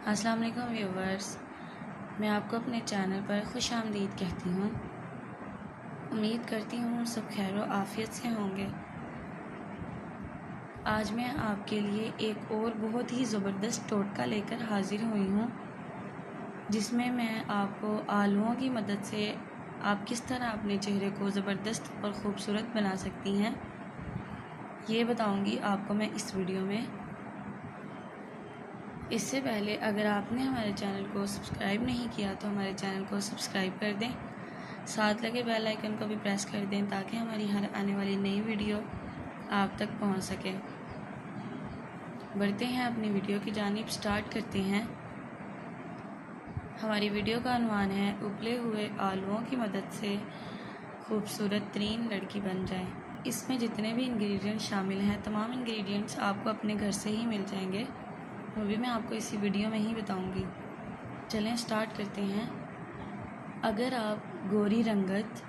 अस्सलाम वालेकुम व्यूवर्स, मैं आपको अपने चैनल पर खुश आमदीद कहती हूँ। उम्मीद करती हूँ सब खैर व आफियत से होंगे। आज मैं आपके लिए एक और बहुत ही ज़बरदस्त टोटका लेकर हाज़िर हुई हूँ, जिसमें मैं आपको आलूओं की मदद से आप किस तरह अपने चेहरे को ज़बरदस्त और ख़ूबसूरत बना सकती हैं, ये बताऊँगी आपको मैं इस वीडियो में। इससे पहले अगर आपने हमारे चैनल को सब्सक्राइब नहीं किया तो हमारे चैनल को सब्सक्राइब कर दें, साथ लगे बेल आइकन को भी प्रेस कर दें ताकि हमारी हर आने वाली नई वीडियो आप तक पहुंच सके। बढ़ते हैं अपनी वीडियो की जानिब, स्टार्ट करते हैं। हमारी वीडियो का अनुमान है उबले हुए आलूओं की मदद से खूबसूरत तरीन लड़की बन जाए। इसमें जितने भी इंग्रेडिएंट्स शामिल हैं तमाम इंग्रेडिएंट्स आपको अपने घर से ही मिल जाएंगे, वो भी मैं आपको इसी वीडियो में ही बताऊंगी। चलें स्टार्ट करते हैं। अगर आप गोरी रंगत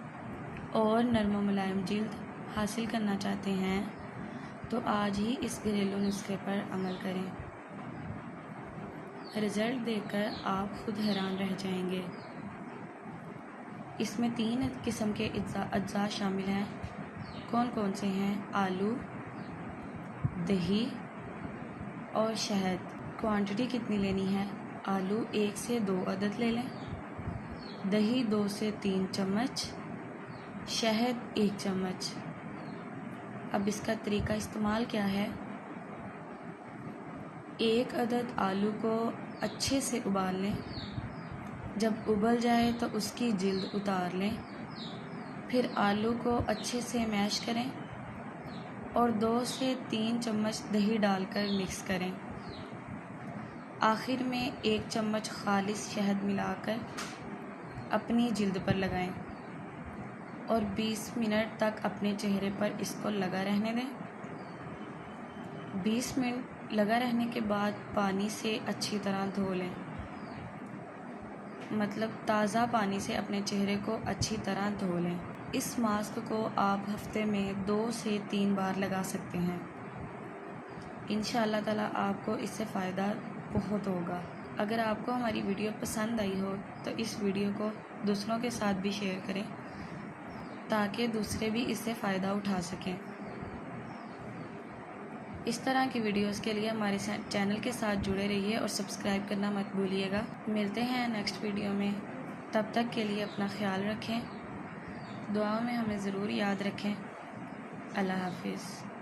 और नरम मुलायम जिल्द हासिल करना चाहते हैं तो आज ही इस घरेलू नुस्खे पर अमल करें। रिज़ल्ट देखकर आप खुद हैरान रह जाएंगे। इसमें 3 किस्म के अज्जा शामिल हैं। कौन कौन से हैं? आलू, दही और शहद। क्वांटिटी कितनी लेनी है? आलू 1 से 2 अदद ले लें, दही 2 से 3 चम्मच, शहद 1 चम्मच। अब इसका तरीका इस्तेमाल क्या है? 1 अदद आलू को अच्छे से उबाल लें, जब उबल जाए तो उसकी जिल्द उतार लें, फिर आलू को अच्छे से मैश करें और 2 से 3 चम्मच दही डालकर मिक्स करें। आखिर में 1 चम्मच खालिस शहद मिलाकर अपनी जिल्द पर लगाएं और 20 मिनट तक अपने चेहरे पर इसको लगा रहने दें। 20 मिनट लगा रहने के बाद पानी से अच्छी तरह धो लें, मतलब ताज़ा पानी से अपने चेहरे को अच्छी तरह धो लें। इस मास्क को आप हफ्ते में 2 से 3 बार लगा सकते हैं। इंशाअल्लाह ताला आपको इससे फ़ायदा बहुत होगा। अगर आपको हमारी वीडियो पसंद आई हो तो इस वीडियो को दूसरों के साथ भी शेयर करें ताकि दूसरे भी इससे फ़ायदा उठा सकें। इस तरह की वीडियोस के लिए हमारे चैनल के साथ जुड़े रहिए और सब्सक्राइब करना मत भूलिएगा। मिलते हैं नेक्स्ट वीडियो में, तब तक के लिए अपना ख्याल रखें, दुआओं में हमें ज़रूर याद रखें। अल्लाह हाफिज़।